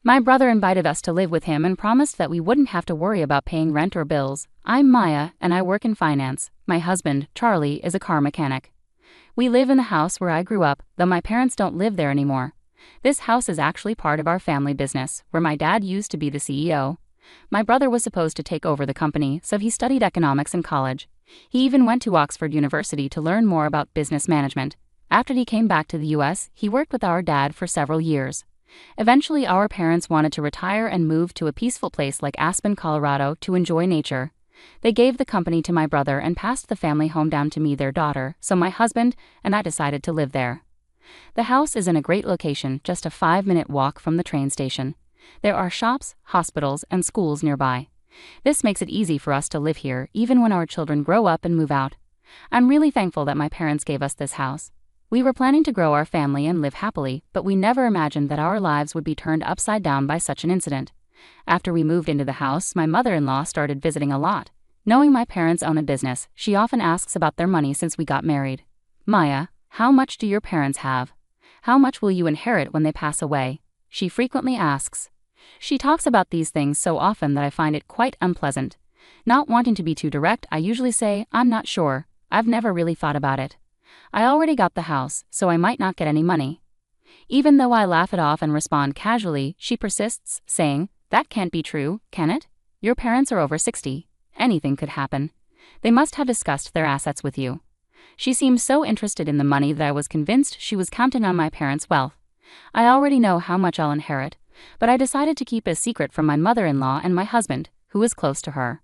My brother invited us to live with him and promised that we wouldn't have to worry about paying rent or bills. I'm Maya, and I work in finance. My husband, Charlie, is a car mechanic. We live in the house where I grew up, though my parents don't live there anymore. This house is actually part of our family business, where my dad used to be the CEO. My brother was supposed to take over the company, so he studied economics in college. He even went to Oxford University to learn more about business management. After he came back to the US, he worked with our dad for several years. Eventually, our parents wanted to retire and move to a peaceful place like Aspen, Colorado, to enjoy nature. They gave the company to my brother and passed the family home down to me, their daughter, so my husband and I decided to live there. The house is in a great location, just a 5-minute walk from the train station. There are shops, hospitals, and schools nearby. This makes it easy for us to live here, even when our children grow up and move out. I'm really thankful that my parents gave us this house. We were planning to grow our family and live happily, but we never imagined that our lives would be turned upside down by such an incident. After we moved into the house, my mother-in-law started visiting a lot. Knowing my parents own a business, she often asks about their money since we got married. Maya, how much do your parents have? How much will you inherit when they pass away? She frequently asks. She talks about these things so often that I find it quite unpleasant. Not wanting to be too direct, I usually say, I'm not sure. I've never really thought about it. I already got the house, so I might not get any money. Even though I laugh it off and respond casually, she persists, saying, that can't be true, can it? Your parents are over 60. Anything could happen. They must have discussed their assets with you. She seemed so interested in the money that I was convinced she was counting on my parents' wealth. I already know how much I'll inherit, but I decided to keep it a secret from my mother-in-law and my husband, who was close to her.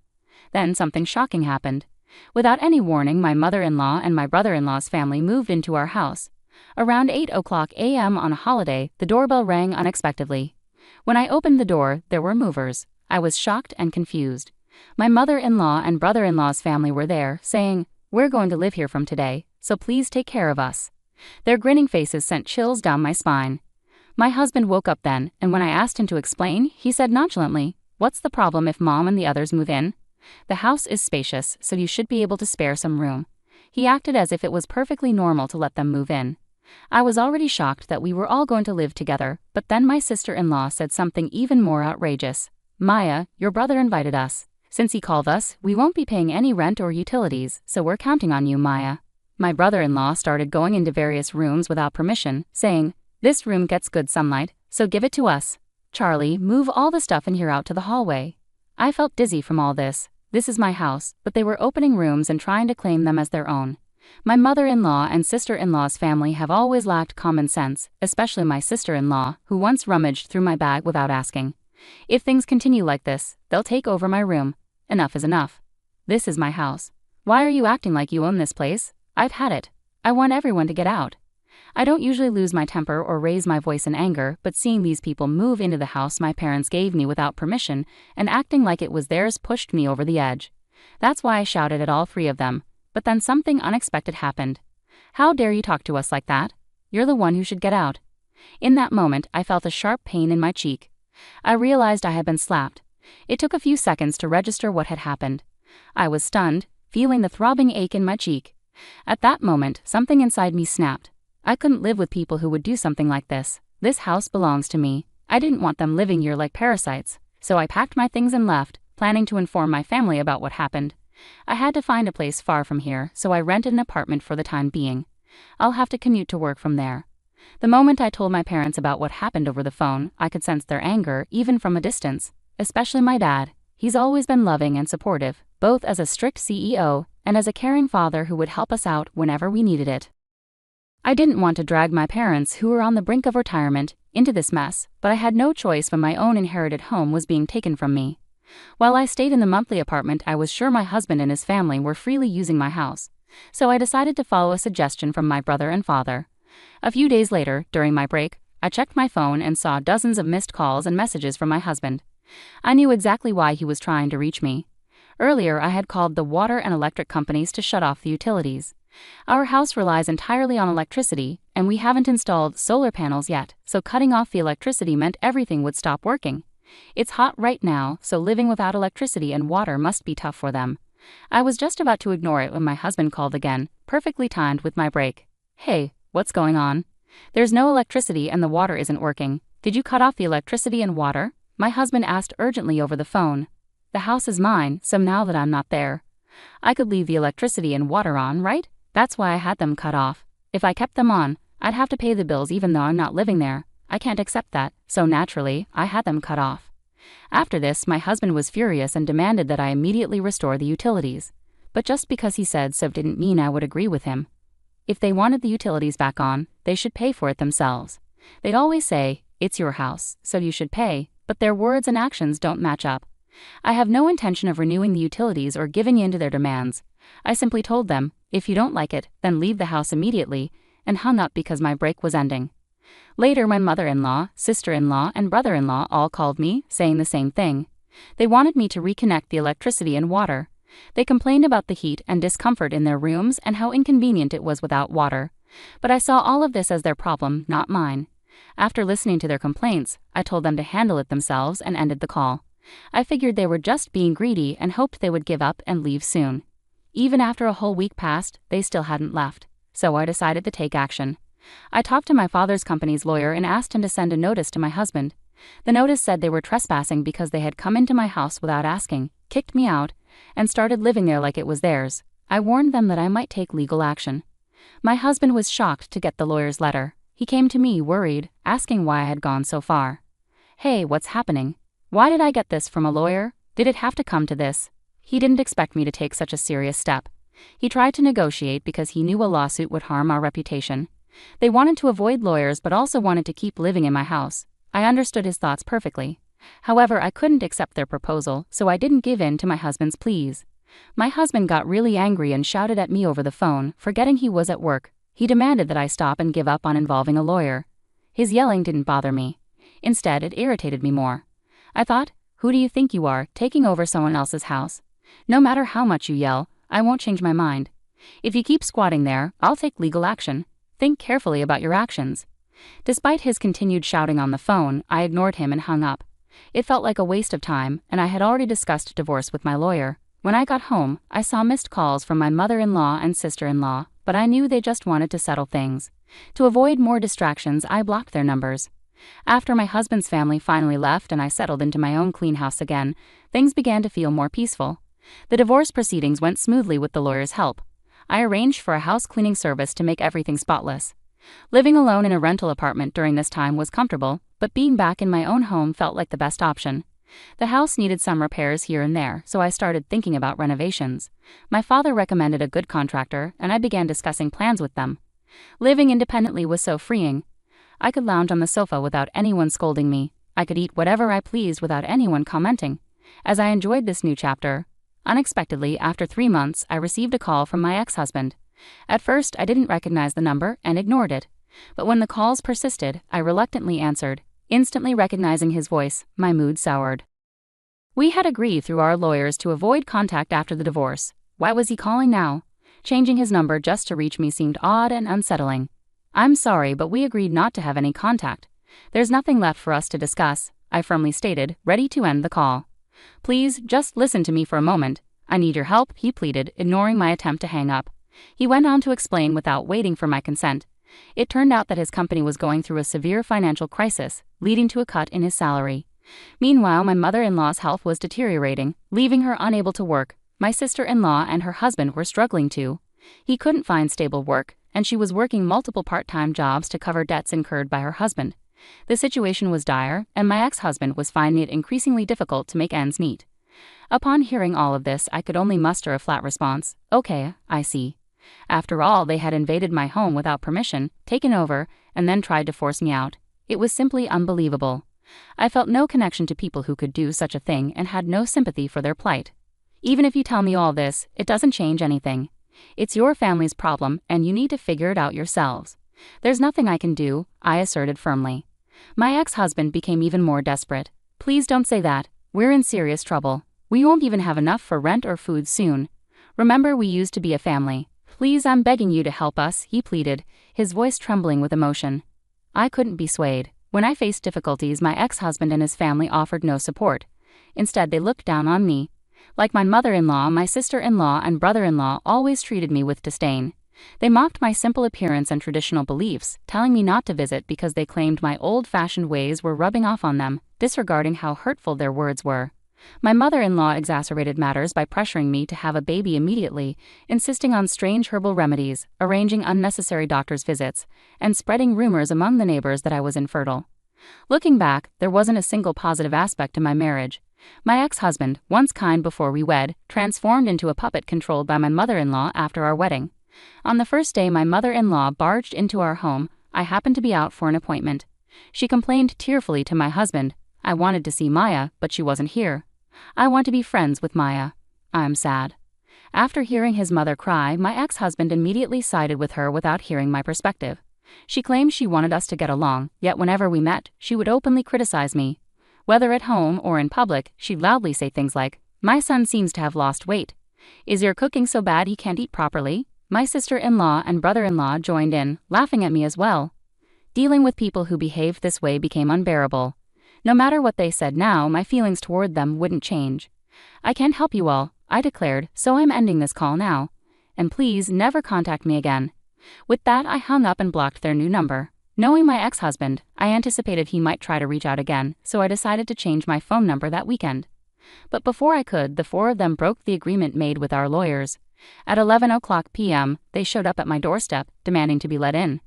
Then something shocking happened. Without any warning, my mother-in-law and my brother-in-law's family moved into our house. Around 8:00 a.m. on a holiday, the doorbell rang unexpectedly. When I opened the door, there were movers. I was shocked and confused. My mother-in-law and brother-in-law's family were there, saying, we're going to live here from today, so please take care of us. Their grinning faces sent chills down my spine. My husband woke up then, and when I asked him to explain, he said nonchalantly, what's the problem if Mom and the others move in? The house is spacious, so you should be able to spare some room. He acted as if it was perfectly normal to let them move in. I was already shocked that we were all going to live together, but then my sister-in-law said something even more outrageous. Maya, your brother invited us. Since he called us, we won't be paying any rent or utilities, so we're counting on you, Maya. My brother-in-law started going into various rooms without permission, saying, this room gets good sunlight, so give it to us. Charlie, move all the stuff in here out to the hallway. I felt dizzy from all this. This is my house, but they were opening rooms and trying to claim them as their own. My mother-in-law and sister-in-law's family have always lacked common sense, especially my sister-in-law, who once rummaged through my bag without asking. If things continue like this, they'll take over my room. Enough is enough. This is my house. Why are you acting like you own this place? I've had it. I want everyone to get out. I don't usually lose my temper or raise my voice in anger, but seeing these people move into the house my parents gave me without permission and acting like it was theirs pushed me over the edge. That's why I shouted at all three of them. But then something unexpected happened. How dare you talk to us like that? You're the one who should get out. In that moment, I felt a sharp pain in my cheek. I realized I had been slapped. It took a few seconds to register what had happened. I was stunned, feeling the throbbing ache in my cheek. At that moment, something inside me snapped. I couldn't live with people who would do something like this. This house belongs to me. I didn't want them living here like parasites, so I packed my things and left, planning to inform my family about what happened. I had to find a place far from here, so I rented an apartment for the time being. I'll have to commute to work from there. The moment I told my parents about what happened over the phone, I could sense their anger, even from a distance. Especially my dad. He's always been loving and supportive, both as a strict CEO and as a caring father who would help us out whenever we needed it. I didn't want to drag my parents, who were on the brink of retirement, into this mess, but I had no choice when my own inherited home was being taken from me. While I stayed in the monthly apartment, I was sure my husband and his family were freely using my house, so I decided to follow a suggestion from my brother and father. A few days later, during my break, I checked my phone and saw dozens of missed calls and messages from my husband. I knew exactly why he was trying to reach me. Earlier, I had called the water and electric companies to shut off the utilities. Our house relies entirely on electricity, and we haven't installed solar panels yet, so cutting off the electricity meant everything would stop working. It's hot right now, so living without electricity and water must be tough for them. I was just about to ignore it when my husband called again, perfectly timed with my break. Hey, what's going on? There's no electricity and the water isn't working. Did you cut off the electricity and water? My husband asked urgently over the phone. The house is mine, so now that I'm not there, I could leave the electricity and water on, right? That's why I had them cut off. If I kept them on, I'd have to pay the bills even though I'm not living there. I can't accept that, so naturally, I had them cut off. After this, my husband was furious and demanded that I immediately restore the utilities. But just because he said so didn't mean I would agree with him. If they wanted the utilities back on, they should pay for it themselves. They'd always say, "It's your house, so you should pay," but their words and actions don't match up. I have no intention of renewing the utilities or giving in to their demands. I simply told them, if you don't like it, then leave the house immediately, and hung up because my break was ending. Later, my mother-in-law, sister-in-law, and brother-in-law all called me, saying the same thing. They wanted me to reconnect the electricity and water. They complained about the heat and discomfort in their rooms and how inconvenient it was without water. But I saw all of this as their problem, not mine. After listening to their complaints, I told them to handle it themselves and ended the call. I figured they were just being greedy and hoped they would give up and leave soon. Even after a whole week passed, they still hadn't left. So I decided to take action. I talked to my father's company's lawyer and asked him to send a notice to my husband. The notice said they were trespassing because they had come into my house without asking, kicked me out, and started living there like it was theirs. I warned them that I might take legal action. My husband was shocked to get the lawyer's letter. He came to me worried, asking why I had gone so far. Hey, what's happening? Why did I get this from a lawyer? Did it have to come to this? He didn't expect me to take such a serious step. He tried to negotiate because he knew a lawsuit would harm our reputation. They wanted to avoid lawyers but also wanted to keep living in my house. I understood his thoughts perfectly. However, I couldn't accept their proposal, so I didn't give in to my husband's pleas. My husband got really angry and shouted at me over the phone, forgetting he was at work. He demanded that I stop and give up on involving a lawyer. His yelling didn't bother me. Instead, it irritated me more. I thought, who do you think you are, taking over someone else's house? No matter how much you yell, I won't change my mind. If you keep squatting there, I'll take legal action. Think carefully about your actions. Despite his continued shouting on the phone, I ignored him and hung up. It felt like a waste of time, and I had already discussed divorce with my lawyer. When I got home, I saw missed calls from my mother-in-law and sister-in-law, but I knew they just wanted to settle things. To avoid more distractions, I blocked their numbers. After my husband's family finally left and I settled into my own clean house again, things began to feel more peaceful. The divorce proceedings went smoothly with the lawyer's help. I arranged for a house cleaning service to make everything spotless. Living alone in a rental apartment during this time was comfortable, but being back in my own home felt like the best option. The house needed some repairs here and there, so I started thinking about renovations. My father recommended a good contractor, and I began discussing plans with them. Living independently was so freeing. I could lounge on the sofa without anyone scolding me. I could eat whatever I pleased without anyone commenting. As I enjoyed this new chapter, unexpectedly, after 3 months, I received a call from my ex-husband. At first, I didn't recognize the number and ignored it. But when the calls persisted, I reluctantly answered. Instantly recognizing his voice, my mood soured. We had agreed through our lawyers to avoid contact after the divorce. Why was he calling now? Changing his number just to reach me seemed odd and unsettling. I'm sorry, but we agreed not to have any contact. There's nothing left for us to discuss, I firmly stated, ready to end the call. Please, just listen to me for a moment. I need your help, he pleaded, ignoring my attempt to hang up. He went on to explain without waiting for my consent. It turned out that his company was going through a severe financial crisis, leading to a cut in his salary. Meanwhile, my mother-in-law's health was deteriorating, leaving her unable to work. My sister-in-law and her husband were struggling too. He couldn't find stable work, and she was working multiple part-time jobs to cover debts incurred by her husband. The situation was dire, and my ex-husband was finding it increasingly difficult to make ends meet. Upon hearing all of this, I could only muster a flat response. Okay, I see. After all, they had invaded my home without permission, taken over, and then tried to force me out. It was simply unbelievable. I felt no connection to people who could do such a thing and had no sympathy for their plight. Even if you tell me all this, it doesn't change anything. It's your family's problem, and you need to figure it out yourselves. There's nothing I can do, I asserted firmly. My ex-husband became even more desperate. Please don't say that. We're in serious trouble. We won't even have enough for rent or food soon. Remember, we used to be a family. Please, I'm begging you to help us, he pleaded, his voice trembling with emotion. I couldn't be swayed. When I faced difficulties, my ex-husband and his family offered no support. Instead, they looked down on me. Like my mother-in-law, my sister-in-law and brother-in-law always treated me with disdain. They mocked my simple appearance and traditional beliefs, telling me not to visit because they claimed my old-fashioned ways were rubbing off on them, disregarding how hurtful their words were. My mother-in-law exacerbated matters by pressuring me to have a baby immediately, insisting on strange herbal remedies, arranging unnecessary doctor's visits, and spreading rumors among the neighbors that I was infertile. Looking back, there wasn't a single positive aspect to my marriage. My ex-husband, once kind before we wed, transformed into a puppet controlled by my mother-in-law after our wedding. On the first day my mother-in-law barged into our home, I happened to be out for an appointment. She complained tearfully to my husband, "I wanted to see Maya, but she wasn't here. I want to be friends with Maya. I'm sad." After hearing his mother cry, my ex-husband immediately sided with her without hearing my perspective. She claimed she wanted us to get along, yet whenever we met, she would openly criticize me. Whether at home or in public, she'd loudly say things like, "My son seems to have lost weight. Is your cooking so bad he can't eat properly?" My sister-in-law and brother-in-law joined in, laughing at me as well. Dealing with people who behaved this way became unbearable. No matter what they said now, my feelings toward them wouldn't change. "I can't help you all," I declared, "so I'm ending this call now. And please never contact me again." With that, I hung up and blocked their new number. Knowing my ex-husband, I anticipated he might try to reach out again, so I decided to change my phone number that weekend. But before I could, the four of them broke the agreement made with our lawyers. At 11:00 p.m., they showed up at my doorstep, demanding to be let in.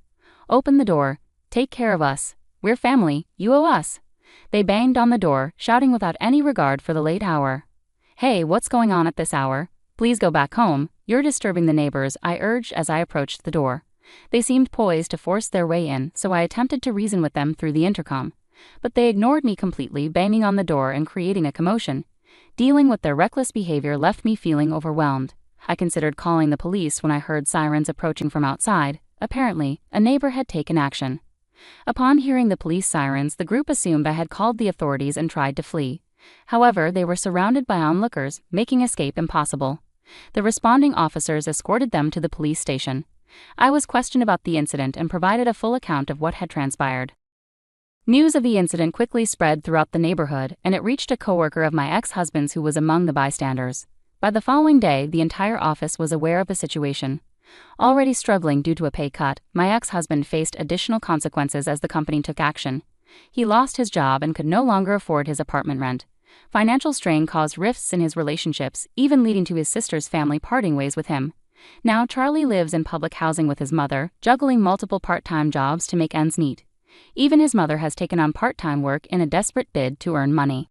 "Open the door. Take care of us. We're family. You owe us." They banged on the door, shouting without any regard for the late hour. "Hey, what's going on at this hour? Please go back home. You're disturbing the neighbors," I urged as I approached the door. They seemed poised to force their way in, so I attempted to reason with them through the intercom. But they ignored me completely, banging on the door and creating a commotion. Dealing with their reckless behavior left me feeling overwhelmed. I considered calling the police when I heard sirens approaching from outside. Apparently, a neighbor had taken action. Upon hearing the police sirens, the group assumed I had called the authorities and tried to flee. However, they were surrounded by onlookers, making escape impossible. The responding officers escorted them to the police station. I was questioned about the incident and provided a full account of what had transpired. News of the incident quickly spread throughout the neighborhood, and it reached a coworker of my ex-husband's who was among the bystanders. By the following day, the entire office was aware of the situation. Already struggling due to a pay cut, my ex-husband faced additional consequences as the company took action. He lost his job and could no longer afford his apartment rent. Financial strain caused rifts in his relationships, even leading to his sister's family parting ways with him. Now Charlie lives in public housing with his mother, juggling multiple part-time jobs to make ends meet. Even his mother has taken on part-time work in a desperate bid to earn money.